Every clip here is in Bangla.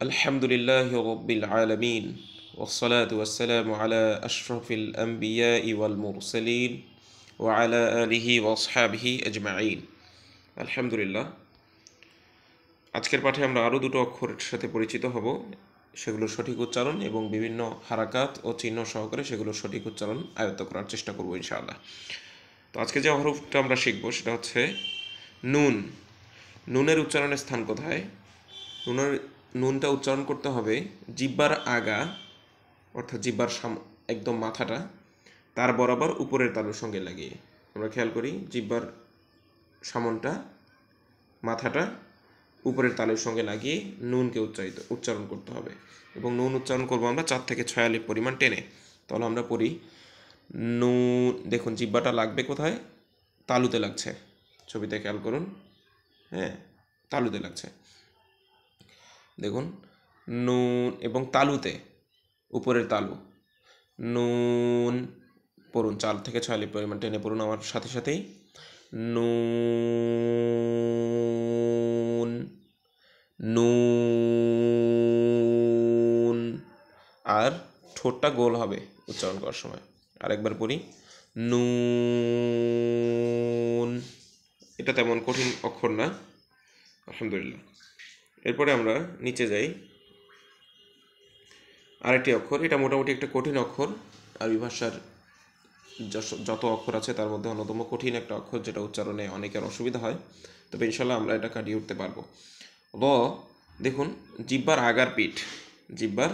আলহামদুলিল্লাহি রাব্বিল আলামিন ওয়াসসালাতু ওয়াসসালামু আলা আশরাফিল আমবিয়াই ওয়াল মুরসালিন ওয়া আলা আলিহি ওয়া আসহাবিহি আজমাইন। আলহামদুলিল্লাহ, আজকের পাঠে আমরা আরও দুটো অক্ষরের সাথে পরিচিত হব, সেগুলোর সঠিক উচ্চারণ এবং বিভিন্ন হারাকাত ও চিহ্ন সহকারে সেগুলোর সঠিক উচ্চারণ আয়ত্ত করার চেষ্টা করব ইনশাআল্লাহ। তো আজকে যে হরফটা আমরা শিখব সেটা হচ্ছে নুন। নুনের উচ্চারণের স্থান কোথায়? নুনটা উচ্চারণ করতে হবে জিহ্বার আগা, অর্থাৎ জিহ্বার একদম মাথাটা তার বরাবর উপরের তালুর সঙ্গে লাগিয়ে। আমরা খেয়াল করি, জিহ্বার সামনটা মাথাটা উপরের তালুর সঙ্গে লাগিয়ে নুনকে উচ্চারণ করতে হবে, এবং নুন উচ্চারণ করবো আমরা 4 থেকে 6 আলিফ পরিমাণ টেনে। তাহলে আমরা পড়ি নুন। দেখুন জিহ্বাটা লাগবে কোথায়? তালুতে লাগছে, ছবিতে খেয়াল করুন। হ্যাঁ, তালুতে লাগছে, দেখুন নুন, এবং তালুতে উপরের তালু নুন পড়ুন। 4 থেকে 6 আলিফ পরিমাণ টেনে পড়ুন আমার সাথে সাথেই। নুন নুন। আর ঠোঁটটা গোল হবে উচ্চারণ করার সময়। আরেকবার পড়ি নুন। এটা তেমন কঠিন অক্ষর না, আলহামদুলিল্লাহ। এরপরে আমরা নিচে যাই, আরেকটি অক্ষর। এটা মোটামুটি একটা কঠিন অক্ষর, আরবি ভাষার যত অক্ষর আছে তার মধ্যে অন্যতম কঠিন একটা অক্ষর, যেটা উচ্চারণে অনেকের অসুবিধা হয়, তবে ইনশাল্লাহ আমরা এটা কাটিয়ে উঠতে পারবো। র। দেখুন জিহ্বার আগার পিঠ, জিহ্বার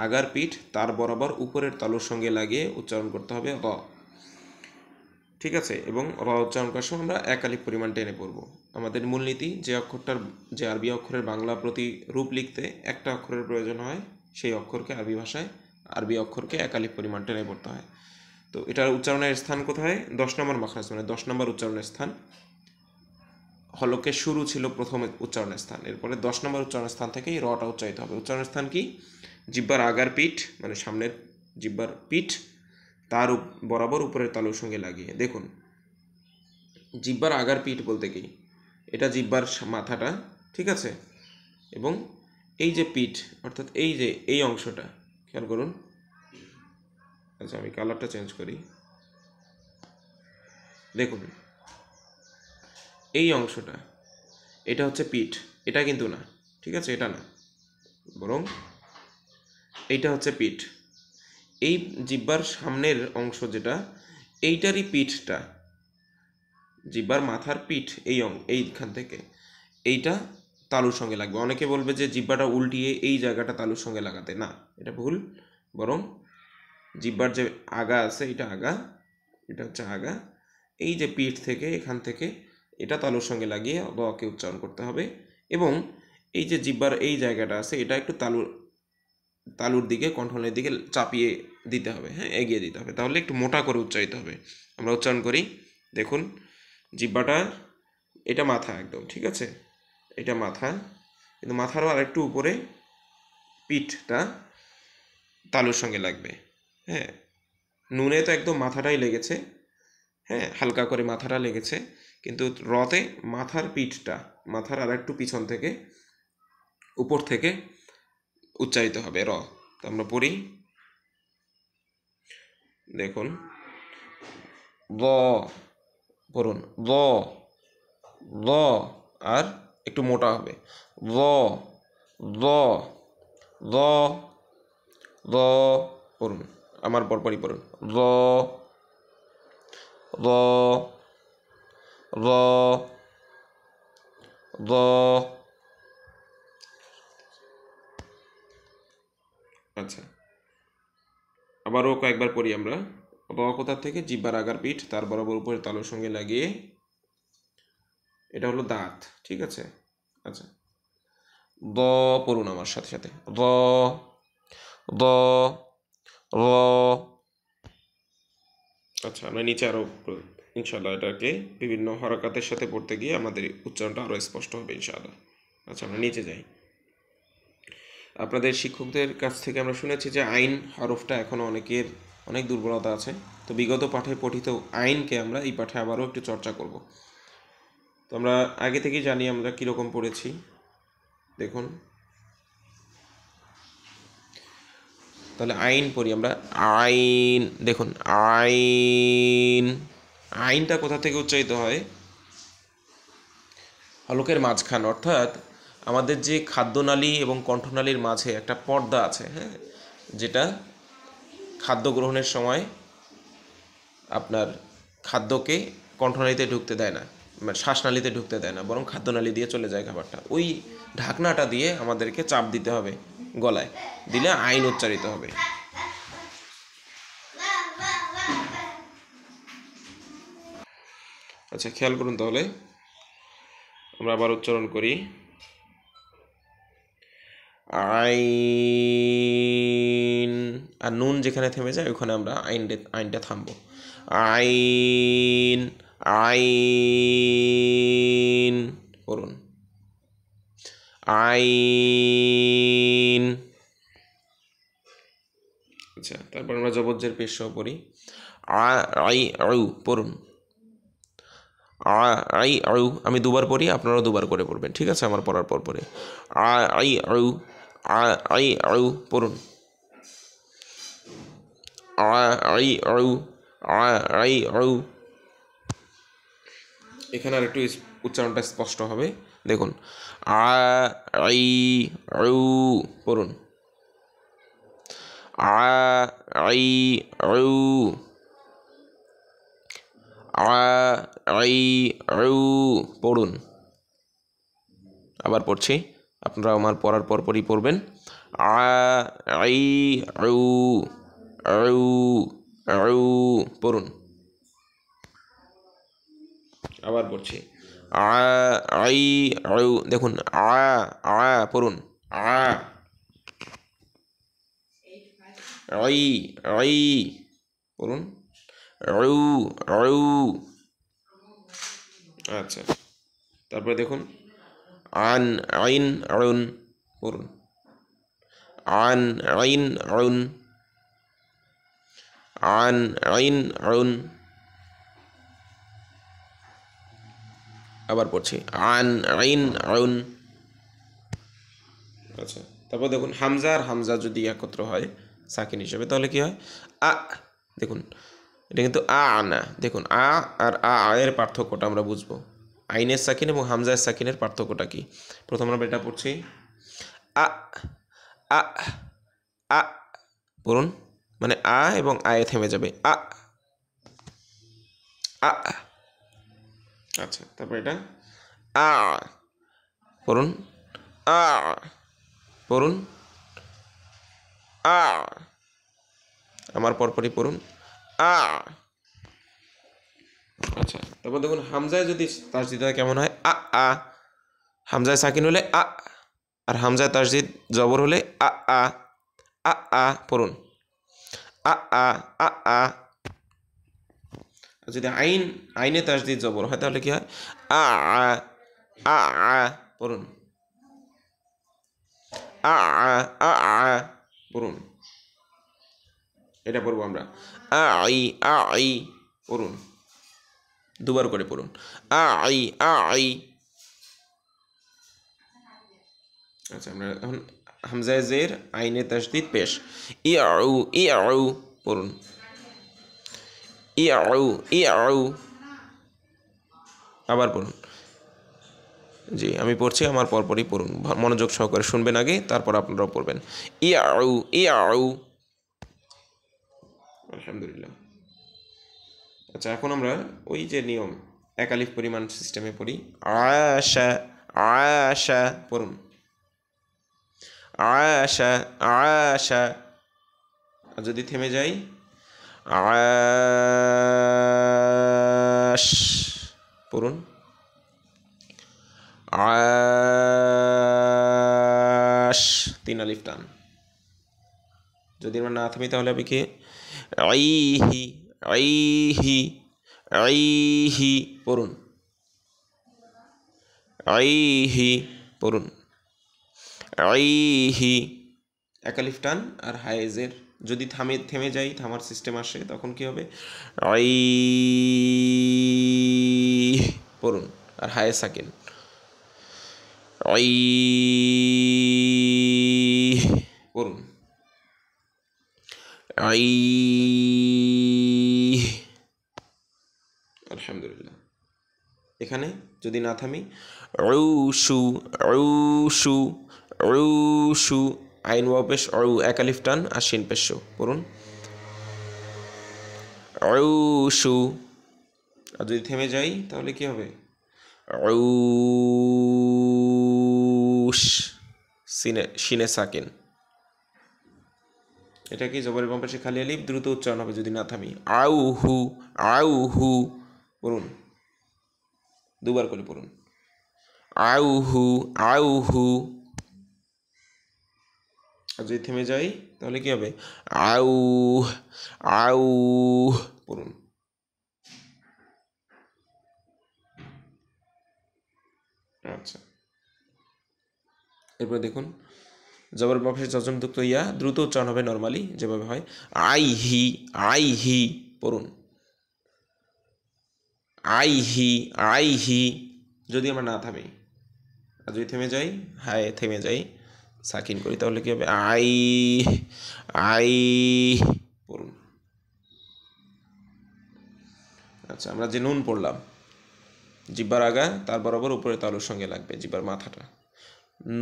আগার পিঠ তার বরাবর উপরের তালুর সঙ্গে লাগিয়ে উচ্চারণ করতে হবে র, ঠিক আছে? এবং র উচ্চারণ করার সময় আমরা 1 আলিফ পরিমাণ টেনে পড়ব। আমাদের মূলনীতি, যে আরবি অক্ষরের বাংলা প্রতিরূপ লিখতে একটা অক্ষরের প্রয়োজন হয়, সেই অক্ষরকে আরবি অক্ষরকে 1 আলিফ পরিমাণ টেনে পড়তে হয়। তো এটার উচ্চারণের স্থান কোথায়? 10 নম্বর মাখরাজ, মানে 10 নম্বর উচ্চারণের স্থান। হলকের শুরু ছিল প্রথম উচ্চারণের স্থান, এরপরে 10 নম্বর উচ্চারণের স্থান থেকেই রটা উচ্চারিত হবে। উচ্চারণের স্থান কি? জিহ্বার আগার পিঠ, মানে সামনের জিহ্বার পিঠ তার বরাবর উপরের তালুর সঙ্গে লাগিয়ে। দেখুন জিহ্বার আগার পিঠ বলতে কি, এটা জিহ্বার মাথাটা, ঠিক আছে? এবং এই যে পিঠ, অর্থাৎ এই অংশটা খেয়াল করুন। আচ্ছা, আমি কালারটা চেঞ্জ করি। দেখুন এই অংশটা, এটা হচ্ছে পিঠ, এটা কিন্তু না, ঠিক আছে? এটা না, বরং এইটা হচ্ছে পিঠ। এই জিহ্বার সামনের অংশ যেটা, এইটারই পিঠটা, জিহ্বার মাথার পিঠ এইখান থেকে এইটা তালুর সঙ্গে লাগবে। অনেকে বলবে যে জিহ্বাটা উল্টিয়ে এই জায়গাটা তালুর সঙ্গে লাগাতে, না, এটা ভুল। বরং জিহ্বার যে আগা আছে, এটা আগা, এটা হচ্ছে আগা, এই যে পিঠ থেকে এখান থেকে এটা তালুর সঙ্গে লাগিয়ে রকে উচ্চারণ করতে হবে। এবং এই যে জিহ্বার এই জায়গাটা আছে, এটা একটু তালুর দিকে, কণ্ঠনের দিকে চাপিয়ে দিতে হবে, হ্যাঁ, এগিয়ে দিতে হবে, তাহলে একটু মোটা করে উচ্চারিত হবে। আমরা উচ্চারণ করি, দেখুন জিহ্বাটা, এটা মাথা একদম, ঠিক আছে? এটা মাথা, কিন্তু মাথারও আরেকটু উপরে পিঠটা তালুর সঙ্গে লাগবে। হ্যাঁ, নুনে তো একদম মাথাটাই লেগেছে, হ্যাঁ, হালকা করে মাথাটা লেগেছে, কিন্তু রতে মাথার পিঠটা, মাথার আর একটু পিছন থেকে, উপর থেকে উচ্চারিত হবে র। তো আমরা পড়ি, দেখুন ল পড়ুন, ল ল, আর একটু মোটা হবে ল ল ল ল। পড়ুন, আমার পরপরই পড়ুন, ল ল ল ল। আচ্ছা, আবারও কয়েকবার পড়ি আমরা। র কোথা থেকে? জিহ্বার আগার পিঠ তার বরাবর উপরের তালুর সঙ্গে লাগিয়ে, এটা হলো দাঁত, ঠিক আছে? আচ্ছা, দ পড়ুন আমার সাথে সাথে, দ দ র। আচ্ছা, আমরা নিচে আরও ইনশাল্লাহ এটাকে বিভিন্ন হরকাতের সাথে পড়তে গিয়ে আমাদের উচ্চারণটা আরও স্পষ্ট হবে ইনশাআল্লাহ। আচ্ছা, আমরা নিচে যাই। আপনাদের শিক্ষকদের কাছ থেকে আমরা শুনেছি যে আইন হরফটা এখনও অনেক দুর্বলতা আছে। তো বিগত পাঠে পঠিত আইনকে আমরা এই পাঠে আবারও একটু চর্চা করব। তো আমরা আগে থেকেই জানি আমরা কীরকম পড়েছি। দেখুন তাহলে আইন পড়ি আমরা, আইন। দেখুন আইন, আইনটা কোথা থেকে উচ্চারিত হয়? হলকের মাঝখান, অর্থাৎ আমাদের যে খাদ্যনালী এবং কণ্ঠনালীর মাঝে একটা পর্দা আছে, হ্যাঁ, যেটা খাদ্য গ্রহণের সময় আপনার খাদ্যকে কণ্ঠনালীতে ঢুকতে দেয় না, মানে শ্বাসনালীতে ঢুকতে দেয় না, বরং খাদ্যনালী দিয়ে চলে যায় খাবারটা। ওই ঢাকনাটা দিয়ে আমাদেরকে চাপ দিতে হবে গলায়, দিলে আইন উচ্চারিত হবে। আচ্ছা, খেয়াল করুন তাহলে, আমরা আবার উচ্চারণ করি, আইন। আর নুন যেখানে থেমে যায় ওখানে আমরা আইনটা থামবো। আইন, আইন পড়ুন, আইন। আচ্ছা, তারপর আমরা জবজ্জের পেশ সহ পড়ি, আই আউ পড়ুন, আই আউ। আমি দুবার পড়ি, আপনারাও দুবার করে পড়বেন, ঠিক আছে? আমার পড়ার পর পরে আই আউ, আই আউ পড়ুন, আই আউ, আই আউ। এখানে আর একটু উচ্চারণটা স্পষ্ট হবে। দেখুন আই আউ পড়ুন, আই আউ, আই আউ পড়ুন। আবার পড়ছি, আপনারা আমার পড়ার পরপরই পড়বেন। আই আউ, আউ, আউ পড়ুন। আবার পড়ছি, আই আউ। দেখুন পড়ুন, আই আই পড়ুন, আউ আউ। আচ্ছা, তারপরে দেখুন আন আইন আউন পড়ুন, আন আইন আউন, আন আইন আউন। আবার পড়ছি, আন আইন আউন। আচ্ছা, তারপর দেখুন হামজা আর হামজা যদি একত্র হয় সাকিন হিসেবে, তাহলে কি হয়? আ। দেখুন এটা কিন্তু না। দেখুন আর এর পার্থক্যটা আমরা বুঝবো। আইনের সাকিন এবং হামজার সাকিনের পার্থক্যটা কি? প্রথম আমরা এটা পড়ছি, আ আ আ পড়ুন, মানে এবং আয়ে থেমে যাবে, আ। আচ্ছা, তারপর এটা পড়ুন, আ পড়ুন, আমার পরপরই পড়ুন, আ। আচ্ছা, তারপর দেখুন হামজায় যদি তাসদিদ হয় কেমন হয়? আ। হামজায় সাকিন হলে আ, আর হামজায় তাসদিদ জবর হলে আ। আ পড়ুন, আ আ আ আ। যদি আইনে তাসদিদ জবর হয় তাহলে কি হয়? আ আ আ পড়ুন, আ আ পড়ুন। এটা পড়বো আমরা, আই পড়ুন, দুবার করে পড়ুন, আই। আচ্ছা, আমরা এখন হামজায় জের আইনে তাসদিদ পেশ, আউ পড়ুন, আউ। আবার পড়ুন। জি, আমি পড়ছি, আমার পরপরই পড়ুন, মনোযোগ সহকারে শুনবেন আগে, তারপর আপনারাও পড়বেন। আউ। আলহামদুলিল্লাহ। আচ্ছা, এখন আমরা ওই যে নিয়ম একালিফ পরিমাণ সিস্টেমে পড়ি, আশা পড়ুন, আশা। আর যদি থেমে যাই, আশ পড়ুন, আশ। 3 আলিফ টান। যদি আমরা না থামি তাহলে হবে কি? আইহি, আইহি, আইহি পড়ুন, আইহি পড়ুন, আইহি। একালিফ টান আর হায়েজের যদি থেমে যাই, থামার সিস্টেম আসে, তখন কি হবে? আই পড়ুন, আর হায়ে সাকিন, আই পড়ুন। আই, আলহামদুলিল্লাহ। এখানে যদি না থামি, রুশু রুশু রুশু, আইন ওয়াও পেশ অরু, এক আলিফ টান আর শিন পেশ পড়ুন, রুশু। আর যদি থেমে যাই তাহলে কি হবে? রুশ, শিনে সাকিন। এটা কি জবরের বাম পাশে খালি আলিফ, দ্রুত উচ্চারণ হবে যদি না থামি। আউহু আউহু পড়ুন, দুবার করে পড়ুন, আউহু আউহু। আর যদি থেমে যাই তাহলে কি হবে? আউ আউ পড়ুন। আচ্ছা, এরপরে দেখুন জবর বাম পাশে যজমযুক্ত ইয়া, দ্রুত উচ্চারণ হবে নর্মালি যেভাবে হয়। আই হি আই হি পড়ুন, আই হি আই হি। যদি আমরা না থামি আর যদি থেমে যাই, হায় থেমে যাই, সাকিন করি, তাহলে কি হবে? আই আই পড়ুন। আচ্ছা, আমরা যে নুন পড়লাম, জিব্বার আগা তার বরাবর উপরে তালুর সঙ্গে লাগবে, জিব্বার মাথাটা,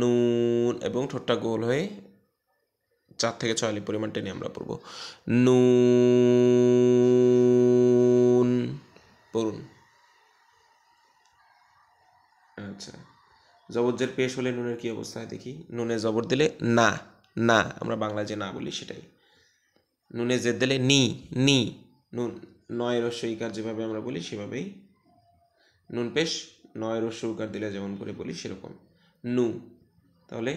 নুন, এবং ঠোঁটটা গোল হয়ে 4 থেকে 6 আলিফ পরিমাণ টেনে আমরা পড়ব, নুন পড়ুন। আচ্ছা, জবরজের পেশ হলে নুনের কি অবস্থা হয় দেখি। নুনে জবর দিলে না, না আমরা বাংলায় যে না বলি সেটাই। নুনে জেদ দিলে নি, নি। নুন নয় রস্য ইকার যেভাবে আমরা বলি সেভাবেই। নুন পেশ নয় রস্য উকার দিলে যেমন করে বলি সেরকম, নু। তাহলে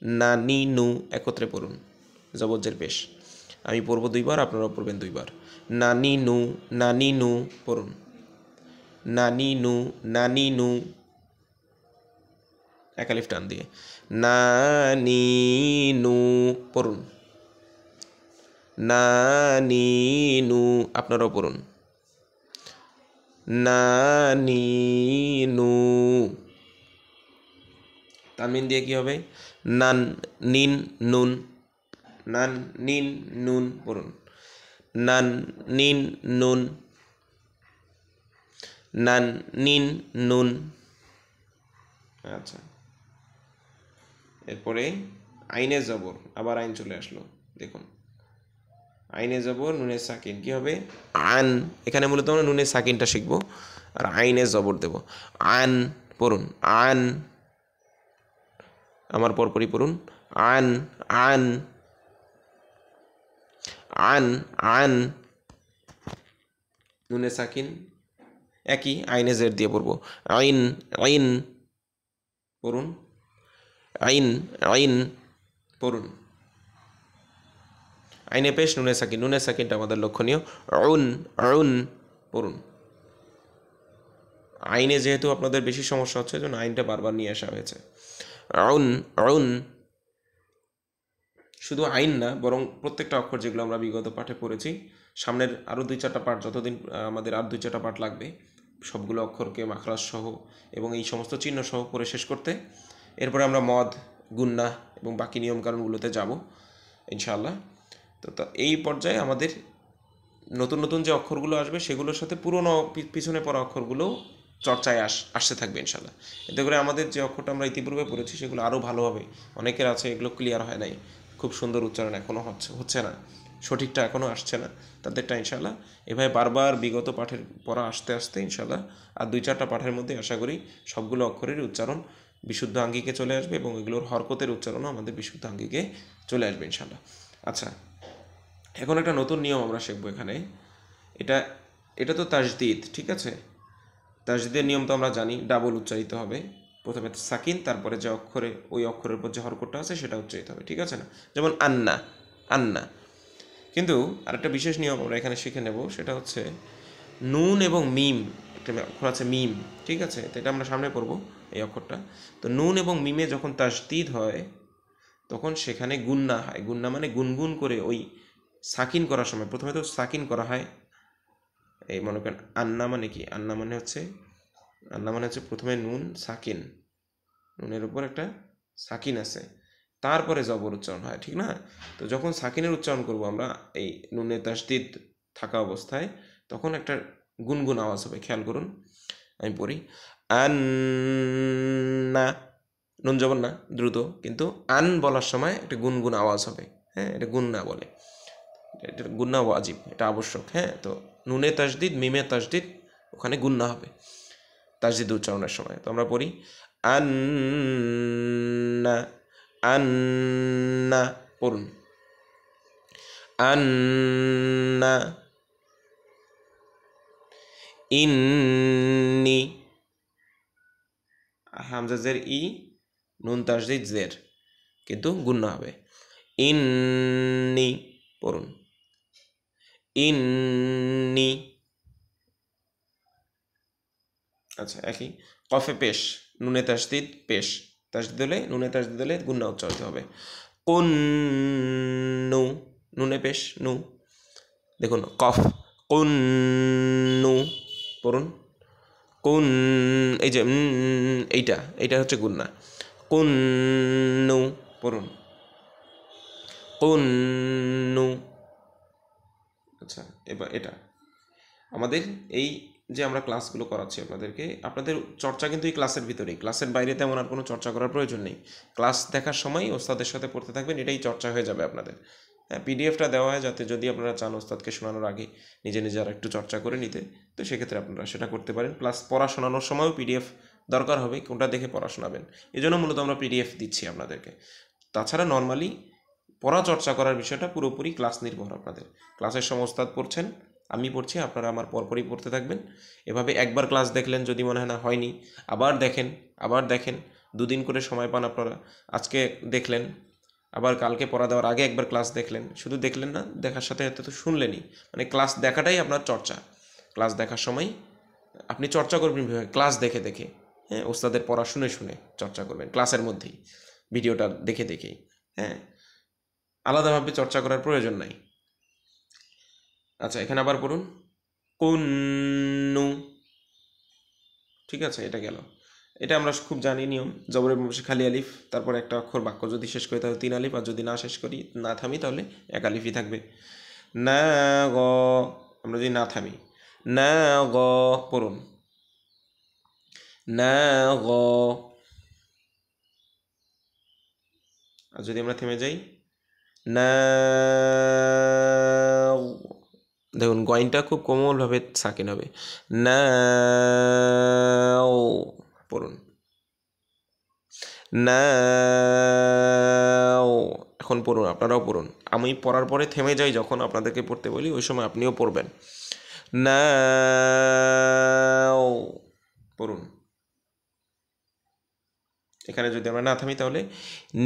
না নি নু একত্রে পড়ুন, জবরজের পেশ। আমি পড়ব 2 বার, আপনারাও পড়বেন 2 বার। নানি নু নানি নু পড়ুন, নানি নু নানি নু, এক আলিফ টান দিয়ে, নানি নু পড়ুন, নানি নু। আপনারাও পড়ুন, নানি নু। তানমিন দিয়ে কি হবে? নান নিন নুন, নান নিন নুন পড়ুন, নান নিন নুন, নান নিন নুন। আচ্ছা, এরপরে আইনে জবর, আবার আইন চলে আসলো, দেখুন আইনে জবর নুনে সাকিন কি হবে? আন। এখানে মূলত আমরা নুনে সাকিনটা শিখবো আর আইনে জবর দেব, আন পড়ুন, আন। আমার পরপরই পড়ুন, আন আন আন আন। নুনে সাকিন একই, আইনে জের দিয়ে পড়বো, আইন আইন পড়ুন, আইন আইন পড়ুন। আইনে পেশ নুনে সাকিন, নুনে সাকিনটা আমাদের লক্ষণীয়, আউন আউন পড়ুন। আইনে যেহেতু আপনাদের বেশি সমস্যা হচ্ছে, জন্য আইনটা বারবার নিয়ে আসা হয়েছে, আউন আউন। শুধু আইন না, বরং প্রত্যেকটা অক্ষর যেগুলো আমরা বিগত পাঠে পড়েছি, সামনের আরও 2-4টা পাঠ, যতদিন আমাদের আর 2-4টা পাঠ লাগবে, সবগুলো অক্ষরকে মাখরাজ সহ এবং এই সমস্ত চিহ্ন সহ পড়ে শেষ করতে। এরপরে আমরা মদ, গুন্না এবং বাকি নিয়মকানুনগুলোতে যাব ইনশাআল্লাহ। তো এই পর্যায়ে আমাদের নতুন নতুন যে অক্ষরগুলো আসবে সেগুলোর সাথে পুরনো পিছনে পড়া অক্ষরগুলো চর্চায় আসতে থাকবে ইনশাআল্লাহ। এতে করে আমাদের যে অক্ষরটা আমরা ইতিপূর্বে পড়েছি সেগুলো আরও ভালোভাবে, অনেকের আছে এগুলো ক্লিয়ার হয় নাই, খুব সুন্দর উচ্চারণ এখনও হচ্ছে না, সঠিকটা এখনও আসছে না, তাদেরটা ইনশাআল্লাহ এভাবে বারবার বিগত পাঠের পড়া আসতে আসতে ইনশাআল্লাহ আর 2-4টা পাঠের মধ্যে আশা করি সবগুলো অক্ষরের উচ্চারণ বিশুদ্ধ আঙ্গিকে চলে আসবে এবং এগুলোর হরকতের উচ্চারণও আমাদের বিশুদ্ধ আঙ্গিকে চলে আসবে ইনশাআল্লাহ। আচ্ছা, এখন একটা নতুন নিয়ম আমরা শিখবো এখানে। এটা এটা তো তাজদিদ, ঠিক আছে? তাজদিদের নিয়ম তো আমরা জানি, ডাবল উচ্চারিত হবে, প্রথমে সাকিন, তারপরে যে অক্ষরে ওই অক্ষরের উপর যে হরকতটা আছে সেটা উচ্চারিত হবে, ঠিক আছে না? যেমন আন্না আন্না। কিন্তু আরেকটা বিশেষ নিয়ম আমরা এখানে শিখে নেব, সেটা হচ্ছে নুন এবং মিম, একটা অক্ষর আছে মিম, ঠিক আছে? তো এটা আমরা সামনে পড়বো এই অক্ষরটা। তো নুন এবং মিমে যখন তাজদিদ হয় তখন সেখানে গুন্না হয়, গুন্না মানে গুনগুন করে ওই সাকিন করার সময়, প্রথমে তো সাকিন করা হয়, এই মনে করেন আন্না মানে কি, আন্না মানে হচ্ছে প্রথমে নুন সাকিন, নুনের উপর একটা সাকিন আছে, তারপরে জবর উচ্চারণ হয়, ঠিক না? তো যখন সাকিনের উচ্চারণ করব আমরা এই নুনে তাসদিদ থাকা অবস্থায়, তখন একটা গুনগুন আওয়াজ হবে, খেয়াল করুন। আমি পড়ি, আন্না, নুন জবর না, দ্রুত, কিন্তু আন বলার সময় একটা গুনগুন আওয়াজ হবে। হ্যাঁ, এটা গুন্না বলে, এটা গুন্না ওয়াজিব, এটা আবশ্যক। হ্যাঁ, তো নুনে তাসদিদ মিমে তাসদিদ, ওখানে গুন্না হবে তাসদিদ উচ্চারণের সময়। তো আমরা পড়ি আন্না, আন্না, পড়ুন আন্না, ইন্নি, হামজা জের ই, নুন তাসদিদ জের, কিন্তু গুন্না হবে। ইন্নি, পড়ুন ইন্নি। আচ্ছা, একই। কফে পেশ, নুনে তাসদিদ পেশ, তাসদিদ হলে, নুনে তাসদিদ হলে গুন্না উচ্চারিত হবে। কুন্নু, নুনে পেশ নু, দেখুন কফ, কুন্নু, পড়ুন কুন, এই যে এইটা হচ্ছে গুন্না, কুন্নু, পড়ুন কুন্নু। আচ্ছা, এবার এটা আমাদের এই যে আমরা ক্লাসগুলো করাচ্ছি আপনাদেরকে, আপনাদের চর্চা কিন্তু এই ক্লাসের ভিতরেই, ক্লাসের বাইরে তেমন আর কোনো চর্চা করার প্রয়োজন নেই। ক্লাস দেখার সময় ওস্তাদের সাথে পড়তে থাকবেন, এটাই চর্চা হয়ে যাবে আপনাদের। হ্যাঁ, পিডিএফটা দেওয়া হয় যাতে যদি আপনারা চান ওস্তাদকে শোনানোর আগে নিজে নিজে আর একটু চর্চা করে নিতে, তো সেক্ষেত্রে আপনারা সেটা করতে পারেন। প্লাস পড়া শোনানোর সময়ও পিডিএফ দরকার হবে, কোনটা দেখে পড়া শোনাবেন, এই জন্য মূলত আমরা পিডিএফ দিচ্ছি আপনাদেরকে। তাছাড়া নর্মালি পড়া চর্চা করার বিষয়টা পুরোপুরি ক্লাস নির্ভর আপনাদের। ক্লাসের সময় ওস্তাদ পড়ছেন, আমি পড়ছি, আপনারা আমার পরপরই পড়তে থাকবেন। এভাবে একবার ক্লাস দেখলেন, যদি মনে হয় না হয়নি, আবার দেখেন, দুদিন করে সময় পান আপনারা। আজকে দেখলেন, আবার কালকে পড়া দেওয়ার আগে একবার ক্লাস দেখলেন, শুধু দেখলেন না, দেখার সাথে সাথে তো শুনলেনই, মানে ক্লাস দেখাটাই আপনার চর্চা। ক্লাস দেখার সময় আপনি চর্চা করবেন ক্লাস দেখে দেখে। হ্যাঁ, ওস্তাদের পড়া শুনে শুনে চর্চা করবেন ক্লাসের মধ্যেই, ভিডিওটা দেখে দেখেই। হ্যাঁ, আলাদাভাবে চর্চা করার প্রয়োজন নাই। আচ্ছা, এখানে আবার পড়ুন কুন্নু, ঠিক আছে, এটা গেল। এটা আমরা খুব জানি নিয়ম, জবরের বসে খালি আলিফ, তারপর একটা অক্ষর, বাক্য যদি শেষ করি তাহলে 3 আলিফ, আর যদি না শেষ করি, না থামি, তাহলে 1 আলিফই থাকবে। না গ, আমরা যদি না থামি, না গ, পড়ুন না গ। আর যদি আমরা থেমে যাই, না, দেখুন গয়নটা খুব কোমলভাবে সাকিন হবে, না, পড়ুন না। এখন পড়ুন, আপনারাও পড়ুন। আমি পড়ার পরে থেমে যাই, যখন আপনাদেরকে পড়তে বলি ওই সময় আপনিও পড়বেন। না, পড়ুন। এখানে যদি আমরা না থামি তাহলে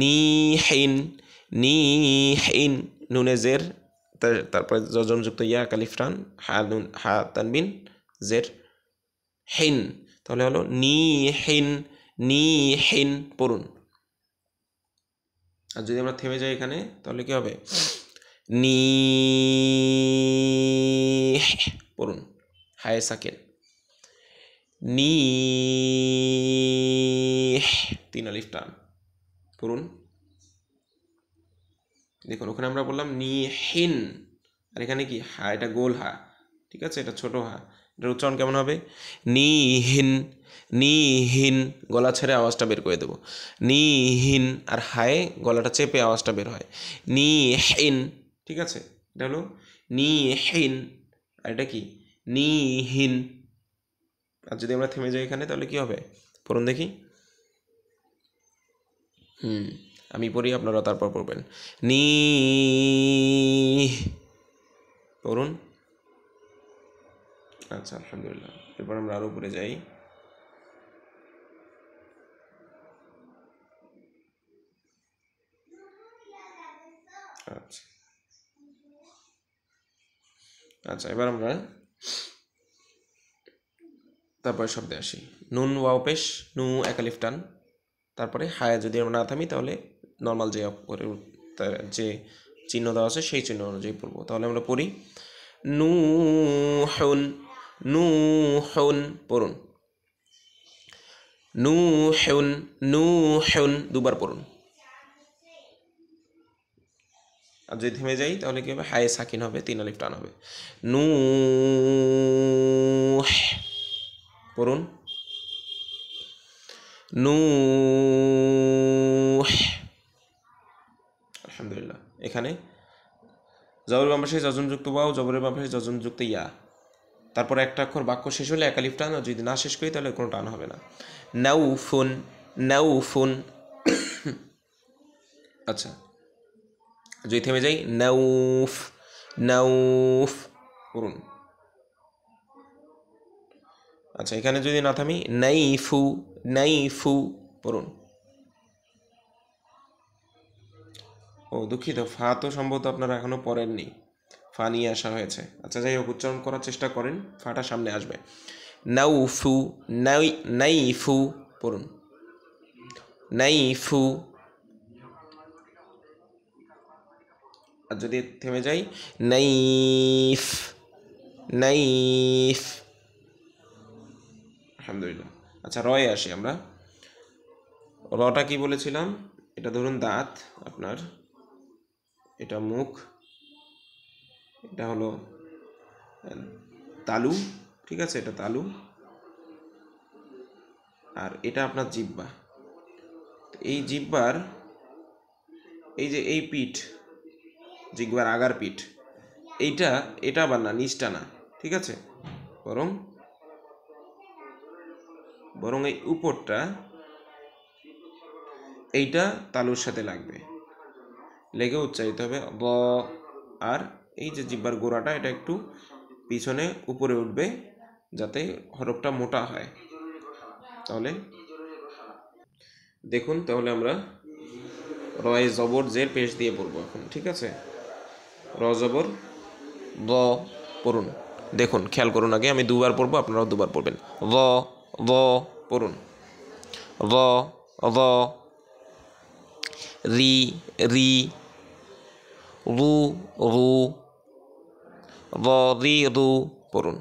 নি হিন, নি হিন, নুনে জের, তারপরে যজমযুক্ত ইয়া কালিফ টান, হা নুন, হা তানবিন, জের, হিন, তাহলে হলো নি হিন, নি হিন, পড়ুন। আর যদি আমরা থেমে যাই এখানে তাহলে কি হবে, নি, পড়ুন, হায় সাকিন, নি, 3 আলিফ টান, পড়ুন। দেখুন ওখানে আমরা বললাম নি হিন, আর এখানে কি হা, এটা গোল হা, ঠিক আছে, এটা ছোট হা, এটার উচ্চারণ কেমন হবে, নি হিন, নি হিন, গলা ছেড়ে আওয়াজটা বের করে দেবো, নি হিন, আর হায় গলাটা চেপে আওয়াজটা বের হয়, নি হিন, ঠিক আছে, এটা হলো নি হিন, আর এটা কি, নি হিন। আর যদি আমরা থেমে যাই এখানে তাহলে কি হবে, পড়ুন দেখি। আমি পড়ি, আপনারা তারপর পড়বেন, নি, পড়ুন। আচ্ছা, আলহামদুলিল্লাহ। এরপর আমরা আরও উপরে যাই। আচ্ছা আচ্ছা, এবার আমরা তারপরে শব্দে আসি। নুন ওয়াও পেশ, নু 1 আলিফ টান, তারপরে হায়া যদি আমরা না থামি তাহলে নর্মাল যে অক্ষরের যে চিহ্ন দেওয়া আছে সেই চিহ্ন অনুযায়ী পড়বো। তাহলে আমরা পড়ি নু হুন, নু হুন, পড়ুন নু হুন, নু হুন, দুবার পড়ুন আর যদি থেমে যাই তাহলে কি হবে, হায়ে সাকিন হবে, 3 আলিফ টান হবে। নূহ পড়ুন, নূহ। আলহামদুলিল্লাহ। এখানে জবরের বাম পাশে যজনযুক্ত ওয়াও, জবরের বাম পাশে যজনযুক্ত ইয়া, তারপর একটা অক্ষর বাক্য শেষ হলে 1 আলিফ টান, আর যদি না শেষ করি তাহলে কোনো টান হবে না। নাউফুন, নাউফুন। আচ্ছা, যদি থেমে যাই, নাউফ, নাউফ পড়ুন। আচ্ছা, এখানে যদি না থামি, নাইফু, নাইফু পড়ুন। ও দুঃখিত, ফা তো সম্ভবত আপনারা এখনো পড়েননি, ফা নিয়ে আসা হয়েছে। আচ্ছা যাই হোক, উচ্চারণ করার চেষ্টা করেন, ফাটা সামনে আসবে। নাউফু, নাইফু পড়ুন, নাইফু। আর যদি থেমে যাই, নাইফ, নাইফ। আলহামদুলিল্লাহ। আচ্ছা, রয়ে আসি আমরা। রটা কি বলেছিলাম? এটা ধরুন দাঁত আপনার, এটা মুখ, এটা হলো তালু, ঠিক আছে, এটা তালু, আর এটা আপনার জিহ্বা। এই জিহ্বার এই যে এই পিঠ, জিহ্বার আগার পিঠ, এইটা, এটা আবার না, নিচটা না, ঠিক আছে, বরং বরং এই উপরটা, এইটা তালুর সাথে লাগবে, লেগে উচ্চারিত হবে ব। আর এই যে জিহ্বার গোড়াটা, এটা একটু পিছনে উপরে উঠবে যাতে হরফটা মোটা হয়। তাহলে দেখুন, তাহলে আমরা রয়ে জবর জের পেশ দিয়ে পড়বো এখন, ঠিক আছে। র জবর দ পড়ুন। দেখুন, খেয়াল করুন, আগে আমি 2 বার পড়বো, আপনারাও 2 বার পড়বেন। র, র পড়ুন। র, র। রি, রি। রু, রু। র, রি, রু পড়ুন।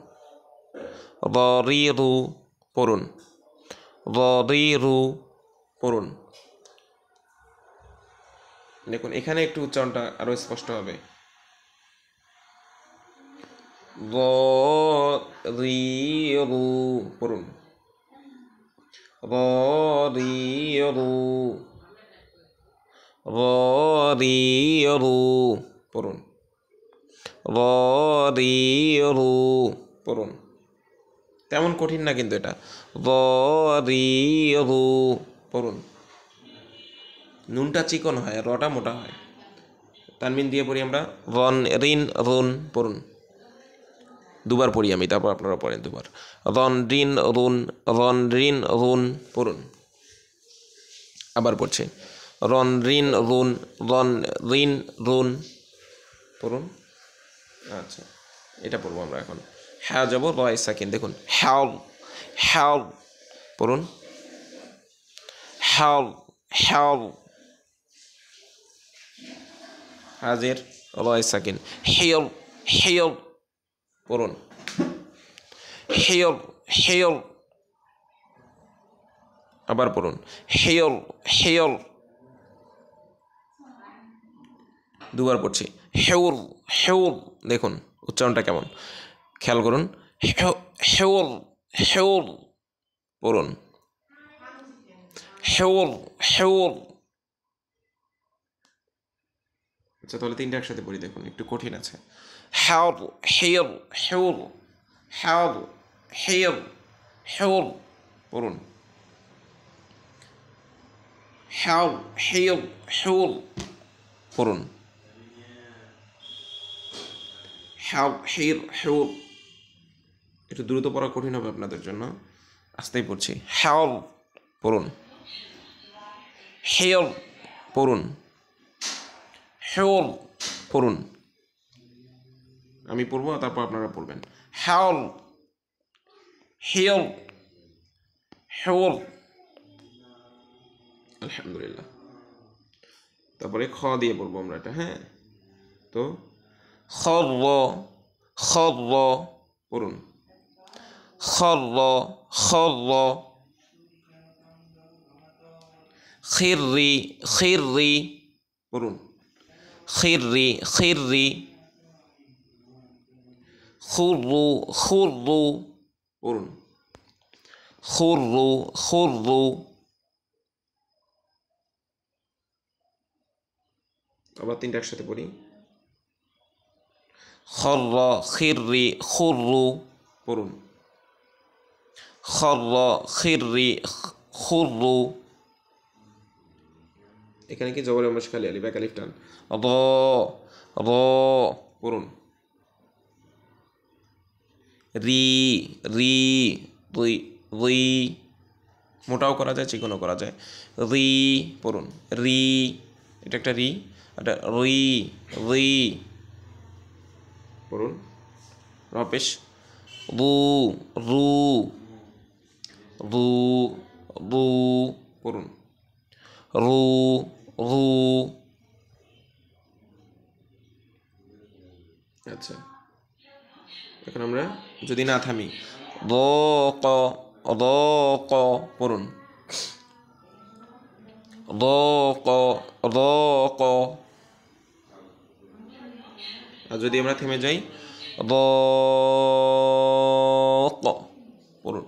র, রি, রু পড়ুন। র, রি, রু পড়ুন। দেখুন, এখানে একটু উচ্চারণটা আরো স্পষ্ট হবে। র, রি, রু পড়ুন। র, রি, রু। র, রি, রু পড়ুন। র, রি, রু পড়ুন। তেমন কঠিন না কিন্তু এটা। র, রি, রু পড়ুন। নুনটা চিকন হয়, রটা মোটা হয়। তানবিন দিয়ে পড়ি আমরা, রন, রিন, রুন পড়ুন। 2 বার পড়ি আমি, তারপর আপনারা পড়েন 2 বার। রন, রিন, রুন, রন, রিন, রুন পড়ুন। আবার পড়ছে, রন, রিন, রুন, রন, রিন, রুন পড়ুন। আচ্ছা, এটা পড়বো আমরা এখন। হ্যাঁ যাব রয় সাকিন, দেখুন, হ্যাও, হ্যাও পড়ুন। How, how. হাজের রয় সাকিন, হেয়ল, হেয়ল পড়ুন। হেয়ল, হেয়ল। আবার পড়ুন, হেয়ল, হেয়ল। 2 বার পড়ছি, হেউল, হেউল। দেখুন উচ্চারণটা কেমন, খেয়াল করুন। হেউল, হেউল পড়ুন। হেউল, হেউল। আচ্ছা, তাহলে 3টা একসাথে পড়ি, দেখুন একটু কঠিন আছে। হেউল, হেউল, হেউল, হেউল, হেউল, হেউল পড়ুন। হেউল, হেউল, হেউল পড়ুন। হেউল, হেউল, হেউল। একটু দ্রুত পড়া কঠিন হবে আপনাদের জন্য, আস্তেই পড়ছি। হেউল পড়ুন। হেউল পড়ুন। হেউল পড়ুন। আমি পড়বো, তারপর আপনারা পড়বেন। হেউল, হেউল, হেউল। আলহামদুলিল্লাহ। তারপরে খ দিয়ে পড়বো আমরা এটা, হ্যাঁ। তো খর্র, খর্র পড়ুন। খর্র, খর্র। খিররি, খিররি পড়ুন। খিররি খিররি খুররু খুররু পড়ুন খুররু খুররু আবার তিনটা একসাথে পড়ি খর্র খিররি খুররু পড়ুন খর্র খিররি খুররু এখানে কি জবর আমরা খালি আলিফ এক আলিফ টান র র পড়ুন রি রি রি রি মোটাও করা যায় চিকনও করা যায় রি পড়ুন রি এটা একটা রি এটা রি রি পড়ুন রপেশ রু রু রু রু পড়ুন রু রু আচ্ছা এখন আমরা যদি না থামি র ক র ক পড়ুন র ক র ক আর যদি আমরা থেমে যাই র ক পড়ুন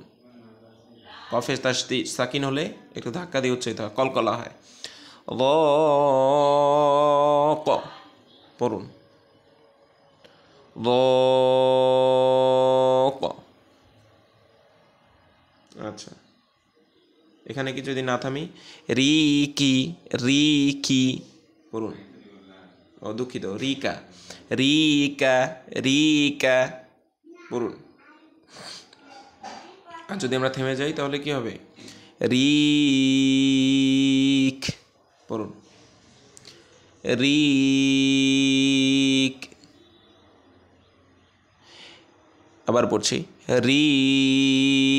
কফে তাসদি সাকিন হলে একটু ধাক্কা দিয়ে উচ্চারিত হয় কলকলা হয় র ক পড়ুন র ক আচ্ছা এখানে কি যদি না থামি রি কি পড়ুন ও দুঃখিত রিকা রিকা রিকা পড়ুন আর যদি আমরা থেমে যাই তাহলে কি হবে রিক পড়ুন রিক আবার পড়ছি রিক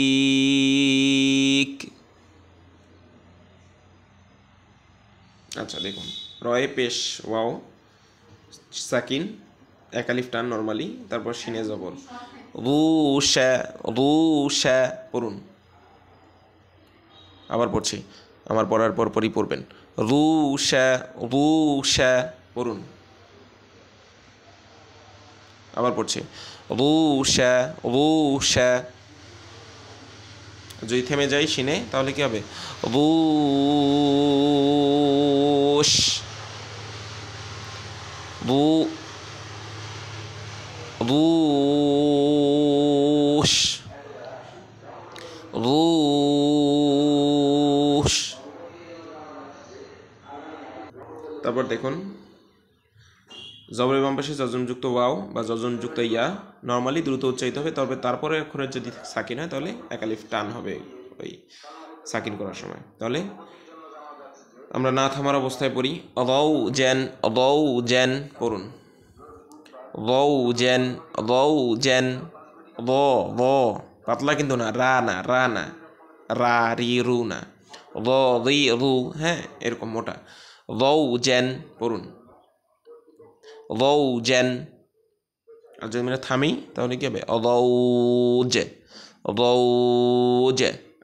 আচ্ছা দেখুন রয়ে পেশ ওয়াও সাকিন এক আলিফ টান নর্মালি তারপর শিনে জবর রুশা পড়ুন আবার পড়ছি আমার পড়ার পর পরই পড়বেন রুশা পড়ুন আবার পড়ছি রুশা যদি থেমে যাই শিনে তাহলে কি হবে রুশ রুশ রুশ তারপর দেখুন জবরের বাম পাশে যজনযুক্ত ওয়াও বা যজনযুক্ত ইয়া নর্মালি দ্রুত উচ্চারিত হবে, তবে তারপরে অক্ষরের যদি সাকিন হয় তাহলে এক আলিফ টান হবে ওই সাকিন করার সময়। তাহলে আমরা না থামার অবস্থায় পড়ি রৌ জেন পড়ুন রৌ জেন র পাতলা কিন্তু না রা রি রু না রি রু, হ্যাঁ এরকম মোটা রৌ জেন পড়ুন রৌজেন। আর যদি আমরা থামি তাহলে কি হবে রৌজে।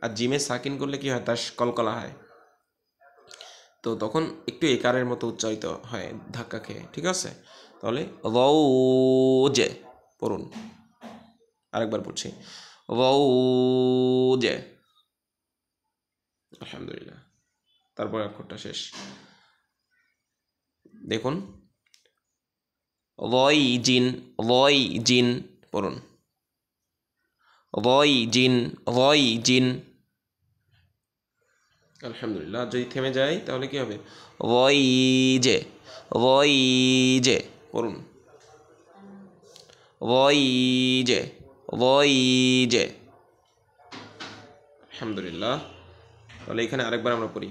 আর জিমে সাকিন করলে কি হয়, তার কলকলা হয়, তো তখন একটু একারের মতো উচ্চারিত হয় ধাক্কা খেয়ে, ঠিক আছে? তাহলে রৌজে পড়ুন, আরেকবার পড়ছি রৌজে। আলহামদুলিল্লাহ, তারপর অক্ষরটা শেষ। দেখুন রয় জিন পড়ুন রয় জিন। আলহামদুলিল্লাহ, যদি থেমে যায় তাহলে কি হবে রয় জে পড়ুন রয় জে। আলহামদুলিল্লাহ, তাহলে এখানে আরেকবার আমরা পড়ি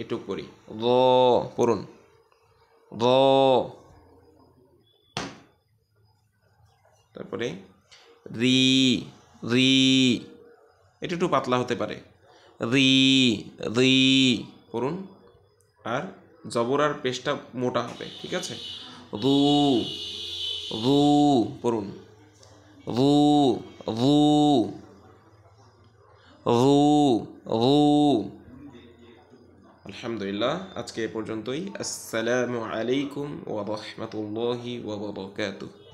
এটুক পড়ি পড়ুন তারপরে রি এটা একটু পাতলা হতে পারে, রি পড়ুন, আর জবর আর পেশটা মোটা হবে, ঠিক আছে? রু পড়ুন রু আলহামদুলিল্লাহ, আজকে এ পর্যন্তই। আসসালামু আলাইকুম ওয়া রাহমাতুল্লাহি ওয়া বারাকাতুহু।